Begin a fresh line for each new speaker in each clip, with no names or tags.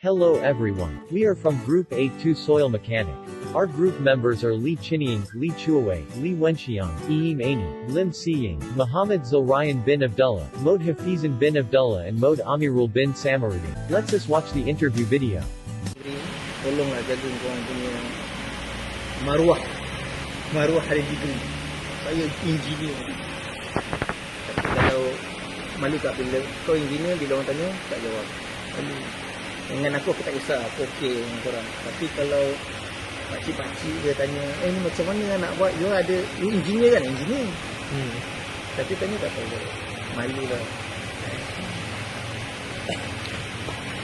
Hello everyone. We are from Group A2 Soil Mechanic. Our group members are Li Chinying, Li Chuawei, Li Wenxiang, Eim Aini, Lim Siying, Muhammad Zulryan bin Abdullah, Mohd Hafizan bin Abdullah and Mohd Amirul bin Samaruddin. Let's us watch the interview video.
Tolonglah jaga korang punya maruah. Maruah ada degree. Saya engineer. Tapi kalau malu tak bila kau engineer, bila orang tanya tak jawab. Malu. Dengan aku tak kisah, aku okey dengan korang. Tapi kalau pakcik-pakcik dia tanya, ni macam mana nak buat? You engineer kan? Engineer. Tapi tanya tak tahu. Malu lah.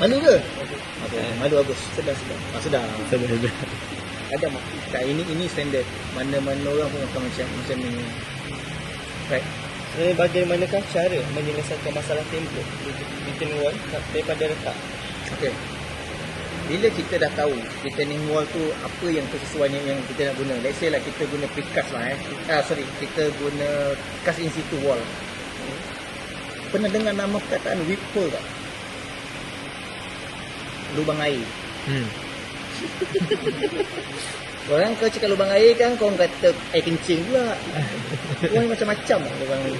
Malu ke? Malu bagus. Sedar. Sedar. Ada tak, ini standard. Mana-mana orang pun akan macam ni. Right.
Bagaimanakah cara menyelesaikan masalah tembok retaining wall daripada retak?
Okey. Bila kita dah tahu retaining wall tu apa yang sesuai yang kita nak guna. Let's say lah kita guna precast lah kita guna cast in situ wall. Pernah dengar nama perkataan whip hole tak? Lubang air. Orang kau cakap lubang air kan, kau kata air kencing pula. Orang macam-macam lubang air.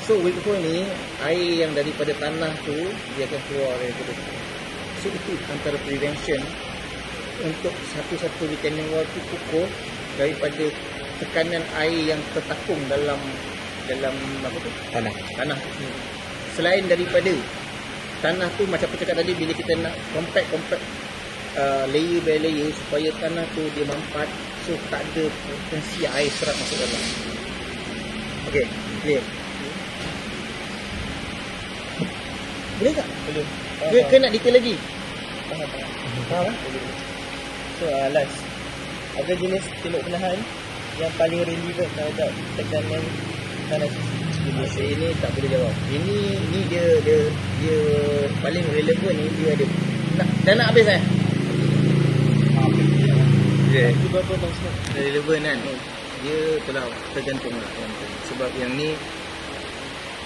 So whip hole ni, air yang daripada tanah tu dia akan keluar daripada tu. So itu antara prevention untuk satu-satu retaining wall tu kukuh daripada tekanan air yang tertakung dalam apa tu? Tanah. Selain daripada tanah tu, macam aku cakap tadi, bila kita nak compact layer by layer supaya tanah tu dia mampat, so tak ada potensi air serap masuk dalam. Okey, clear. Boleh tak?
Boleh.
Ke nak detail lagi?
Faham? So last, apa jenis tembok penahan yang paling relevan terhadap tekanan tanah sisi?
Ini tak boleh jawab. Ini dia paling relevan ni dia ada. Dah nak habis
Itu berapa tahun semua?
Relevan kan? Dia telah tergantung lah. Sebab yang ni,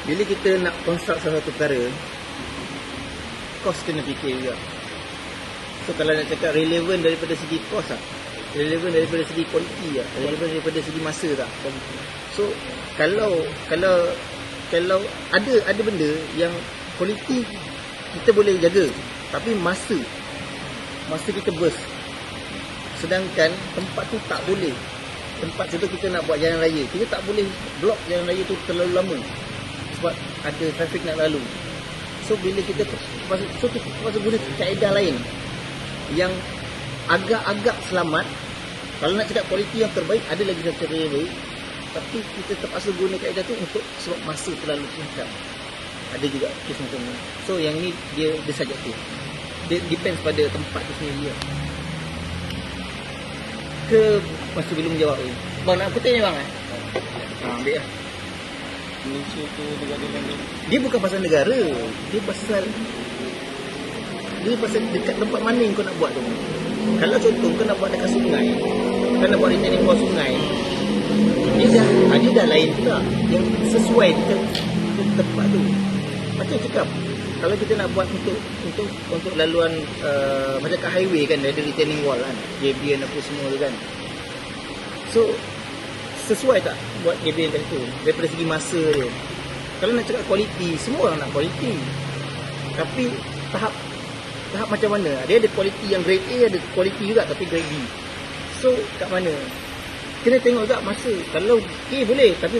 bila kita nak construct satu perkara, kos kena fikir juga. So kalau nak cakap relevan daripada segi kos tak, relevan daripada segi kualiti tak, relevan daripada segi masa tak. So kalau ada benda yang kualiti kita boleh jaga, tapi masa kita burst. Sedangkan tempat tu tak boleh. Tempat contoh kita nak buat jalan raya, kita tak boleh blok jalan raya tu terlalu lama sebab ada trafik nak lalu. So bila kita kita guna kaedah lain yang agak-agak selamat. Kalau nak cakap kualiti yang terbaik, ada lagi satu cara yang baik, tapi kita terpaksa guna kaedah tu untuk sebab masa terlalu singkat. Ada juga kes macam ni. So yang ni dia subjektif. Dia depends pada tempat tu sendiri lah. Ke masih belum jawab ni? Bang nak kutip ni bang ambil lah.
Malaysia tu negara mana?
Dia bukan pasal negara, dia pasal dekat tempat mana yang kau nak buat tu. Kalau contoh kau nak buat dekat sungai, kau nak buat retaining wall sungai, dia dah lain pula yang sesuai dekat tempat tu. Macam cakap, kalau kita nak buat untuk laluan macam kat highway kan, ada retaining wall kan, JB apa semua tu kan. So sesuai tak buat JB kat situ daripada segi masa dia? Kalau nak cakap kualiti, semua orang nak kualiti, tapi tahap macam mana? Dia ada kualiti yang grade A, ada kualiti juga tapi grade B. So kat mana? Kena tengok juga masa. Kalau A boleh, tapi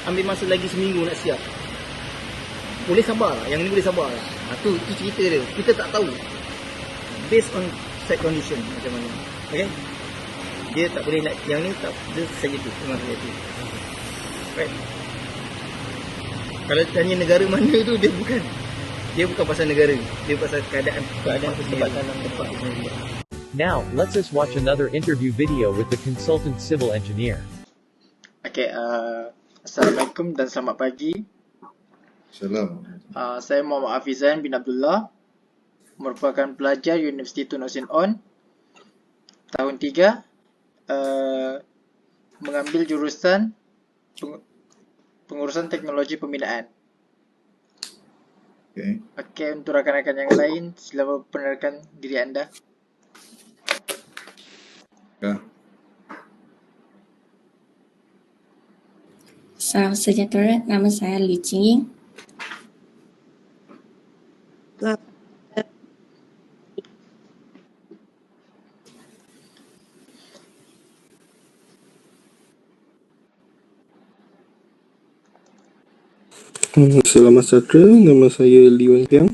ambil masa lagi seminggu nak siap. Boleh sabar lah. Yang ni boleh sabar lah. Itu cerita dia. Kita tak tahu based on site condition macam mana. Okay? Dia tak boleh nak, yang ni tak, dia saja tu. Memang saja tu. Right? Kalau tanya negara mana tu, dia bukan pasal negara. Dia pasal keadaan tempat tanam tempat tu sendiri.
Now, let's us watch another interview video with the consultant civil engineer.
Okay, Assalamualaikum dan selamat pagi.
Salam.
Saya Muhammad Hafizan bin Abdullah, merupakan pelajar Universiti Tun Hussein On, tahun 3, mengambil jurusan pengurusan teknologi pembinaan.
Okey.
Okey, untuk rakan-rakan yang lain, sila memperkenalkan diri anda.
Ya.
Salam sejahtera, nama saya Li Jingying.
Selamat sejahtera, nama saya Lee Wen Piang.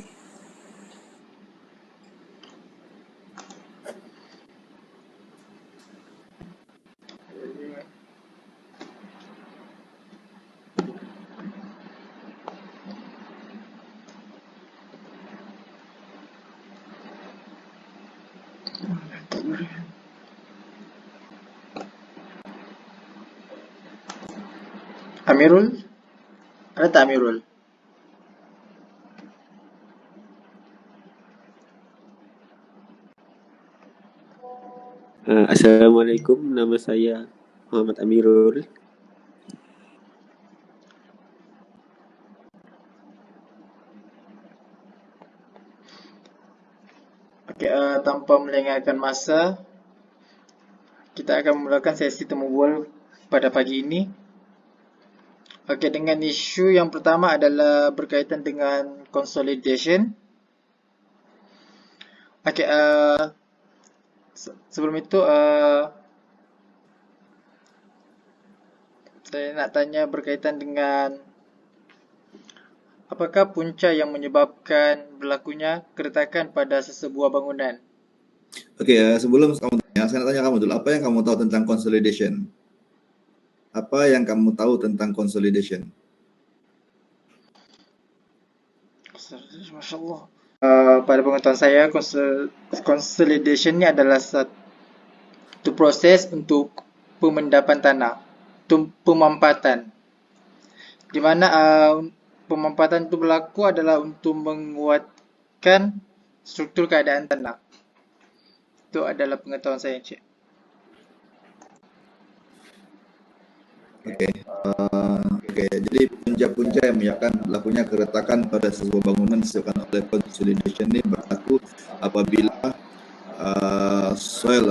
Amirul? Ada tak Amirul?
Assalamualaikum, nama saya Muhammad Amirul.
Okey, tanpa melengahkan masa, kita akan memulakan sesi temu bual pada pagi ini. Okey, dengan isu yang pertama adalah berkaitan dengan consolidation. Okey, sebelum itu saya nak tanya berkaitan dengan apakah punca yang menyebabkan berlakunya keretakan pada sesebuah bangunan?
Okey, sebelum kamu tanya, saya nak tanya kamu dulu, apa yang kamu tahu tentang consolidation? Apa yang kamu tahu tentang consolidation?
Masya Allah. Pada pengetahuan saya, consolidation ni adalah satu proses untuk pemendapan tanah, pemampatan. Di mana pemampatan itu berlaku adalah untuk menguatkan struktur keadaan tanah. Itu adalah pengetahuan saya, Encik.
Okey, jadi punca-punca yang menyebabkan berlakunya keretakan pada sebuah bangunan disebabkan oleh consolidation ni berlaku apabila soil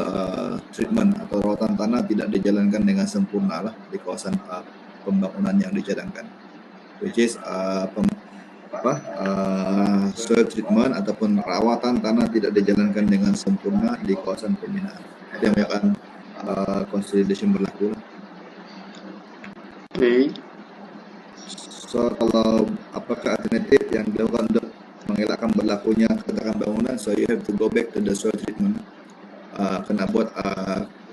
treatment atau rawatan tanah tidak dijalankan dengan sempurna lah di kawasan pembangunan yang dicadangkan, which is soil treatment ataupun rawatan tanah tidak dijalankan dengan sempurna di kawasan pembinaan. Itu yang menyebabkan consolidation berlaku.
Okay.
So kalau apakah alternatif yang dilakukan untuk mengelakkan berlakunya keretakan bangunan? So you have to go back to the soil treatment. Kena buat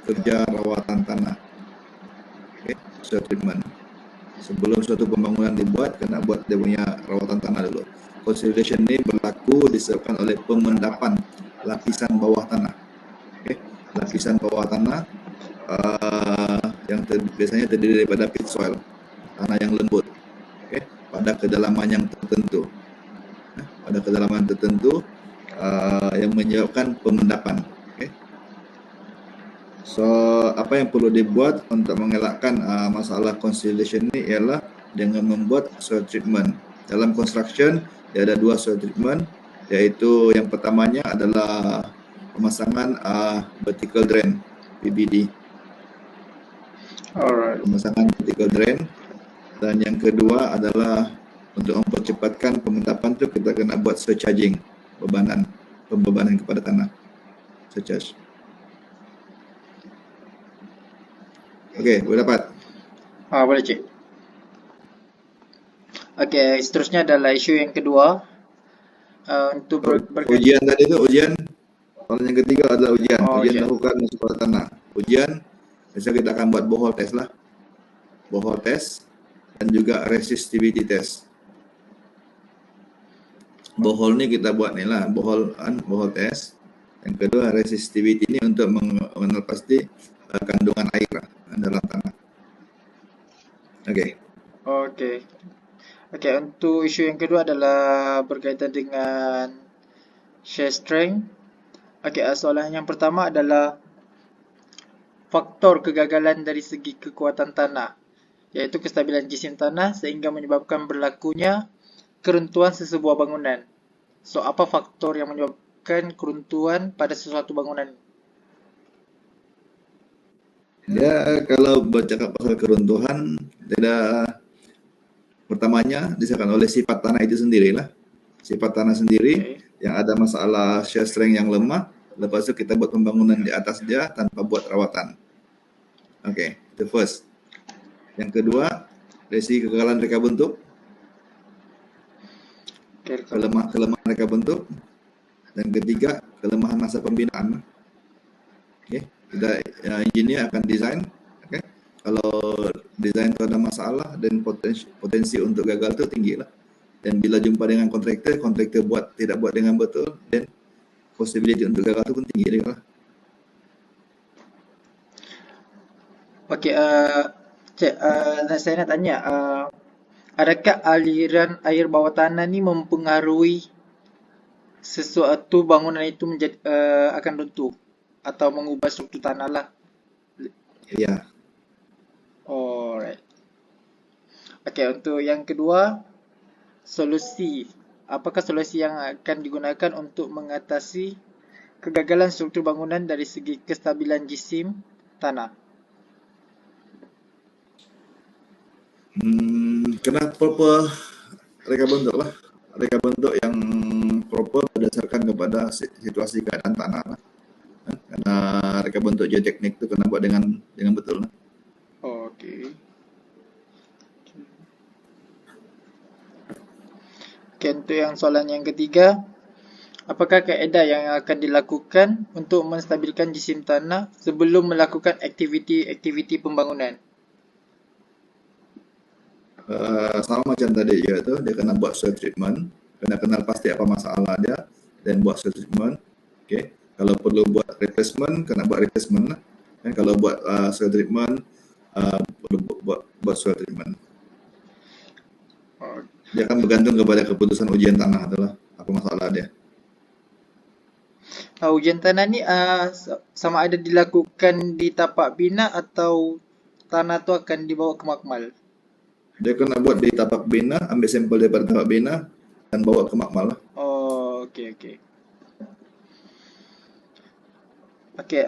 kerja rawatan tanah. Okay, soil treatment. Sebelum suatu pembangunan dibuat, kena buat dia punya rawatan tanah dulu. Consolidation ni berlaku disebabkan oleh pemendapan lapisan bawah tanah. Okay, lapisan bawah tanah yang biasanya terdiri daripada pit soil, tanah yang lembut, okay, pada kedalaman yang tertentu, pada kedalaman tertentu yang menyebabkan pemendapan. Okay. So apa yang perlu dibuat untuk mengelakkan masalah consolidation ni ialah dengan membuat soil treatment. Dalam construction dia ada dua soil treatment, iaitu yang pertamanya adalah pemasangan vertical drain (VVD).
Alright.
Pemasangan vertical drain, dan yang kedua adalah untuk mempercepatkan pemendapan tu kita kena buat surcharging, pembebanan kepada tanah, surcharge. Okey, boleh dapat?
Boleh, Cik. Okey, seterusnya adalah isu yang kedua. Untuk
ujian tadi tu, ujian. Soalan yang ketiga adalah ujian. Ujian
ujian.
dilakukan pada tanah. Ujian, biasa kita akan buat borehole test lah. Borehole test dan juga resistivity test. Borehole ni kita buat ni lah, borehole test. Yang kedua resistivity ni untuk mengenal pasti kandungan air dalam tanah. Okey.
Okey, untuk isu yang kedua adalah berkaitan dengan shear strength. Okey, soalan yang pertama adalah faktor kegagalan dari segi kekuatan tanah, iaitu kestabilan jisim tanah sehingga menyebabkan berlakunya keruntuhan sesebuah bangunan. So, apa faktor yang menyebabkan keruntuhan pada sesuatu bangunan?
Dia kalau bercakap pasal keruntuhan, pertamanya disebabkan oleh sifat tanah itu sendirilah. Sifat tanah sendiri yang ada masalah shear strength yang lemah, lepas itu kita buat pembangunan di atas dia tanpa buat rawatan. Oke, itu first. Yang kedua, dari segi kegagalan reka bentuk, kelemahan reka bentuk. Dan ketiga, kelemahan masa pembinaan. Oke, kita engineer akan desain. Oke, kalau desain itu ada masalah dan potensi untuk gagal itu tinggi lah. Dan bila jumpa dengan kontraktor tidak buat dengan betul, dan possibility untuk gagal itu pun tinggi juga lah.
Okey, Cik, saya nak tanya, adakah aliran air bawah tanah ni mempengaruhi sesuatu bangunan itu menjadi akan runtuh atau mengubah struktur tanah lah?
Ya.
Alright. Okey, untuk yang kedua, solusi. Apakah solusi yang akan digunakan untuk mengatasi kegagalan struktur bangunan dari segi kestabilan jisim tanah?
Kena proper reka bentuk lah. Reka bentuk yang proper berdasarkan kepada situasi keadaan tanah lah. Karena reka bentuk geoteknik tu kena buat dengan betul lah.
Okey. Okey, untuk yang soalan yang ketiga, apakah kaedah yang akan dilakukan untuk menstabilkan jisim tanah sebelum melakukan aktiviti pembangunan?
Sama macam tadi juga tu, dia kena buat soil treatment, kena kenal pasti apa masalah dia, dan buat soil treatment. Okay. Kalau perlu buat replacement, kena buat replacement lah. Dan kalau buat soil treatment, perlu buat soil treatment. Dia akan bergantung kepada keputusan ujian tanah tu lah, apa masalah dia.
Ujian tanah ni sama ada dilakukan di tapak bina atau tanah tu akan dibawa ke makmal?
Dia kena buat di tapak bina, ambil sampel daripada tapak bina dan bawa ke makmal lah.
Oh, okey. Okey,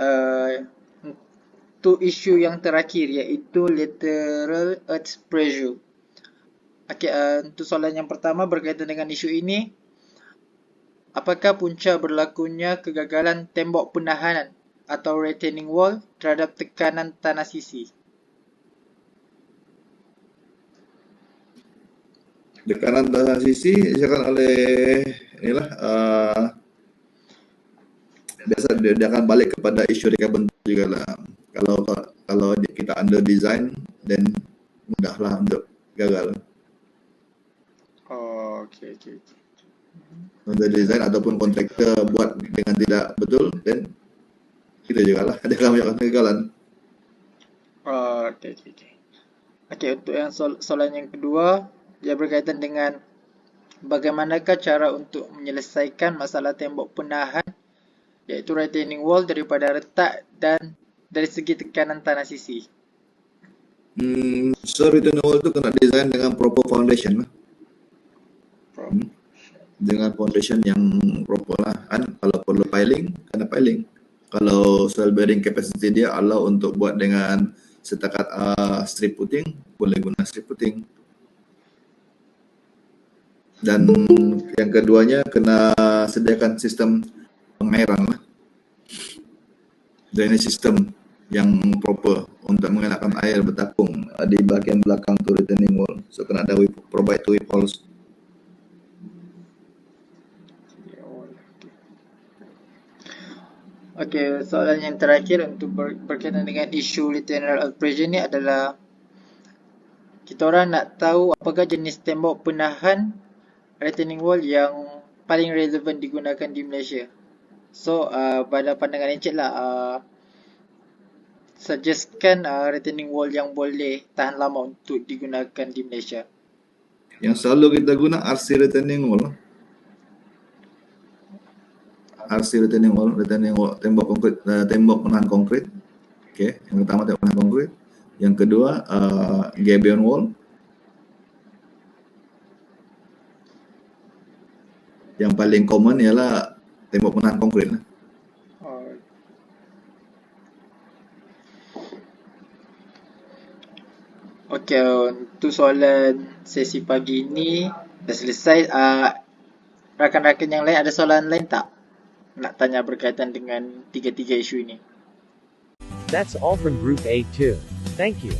untuk isu yang terakhir iaitu lateral earth pressure. Okey, untuk soalan yang pertama berkaitan dengan isu ini, apakah punca berlakunya kegagalan tembok penahan atau retaining wall terhadap tekanan tanah sisi?
Tekanan tanah sisi disebabkan oleh inilah biasa dia akan balik kepada isu reka bentuk juga lah. Kalau kita under design, then mudahlah untuk gagal.
Oh, okey.
Under design ataupun kontraktor buat dengan tidak betul, then kita juga lah ada banyak kegagalan.
Oh, okey. Okey, untuk yang soalan yang kedua, dia berkaitan dengan bagaimanakah cara untuk menyelesaikan masalah tembok penahan iaitu retaining wall daripada retak dan dari segi tekanan tanah sisi.
So retaining wall tu kena design dengan proper foundation lah. Dengan foundation yang proper lah kan. Kalau perlu piling, kena piling. Kalau soil bearing capacity dia allow untuk buat dengan setakat strip putting, boleh guna strip putting. Dan yang keduanya kena sediakan sistem pengairan lah. Drainage system yang proper untuk mengelakkan air bertapung di bahagian belakang tu retaining wall. So kena ada provide two weep holes.
Okey, soalan yang terakhir untuk berkaitan dengan isu lateral earth pressure ni adalah kita orang nak tahu apakah jenis tembok penahan retaining wall yang paling relevan digunakan di Malaysia. So, pada pandangan Encik lah, suggestkan retaining wall yang boleh tahan lama untuk digunakan di Malaysia.
Yang selalu kita guna RC retaining wall. RC retaining wall, tembok konkrit, tembok penahan konkrit. Okey, yang pertama tembok penahan konkrit. Yang kedua gabion wall. Yang paling common ialah tembok penahan konkrit lah.
Oh. Okey, untuk soalan sesi pagi ini dah selesai. Rakan-rakan yang lain ada soalan lain tak? Nak tanya berkaitan dengan tiga-tiga isu ini.
That's all from Group A2. Thank you.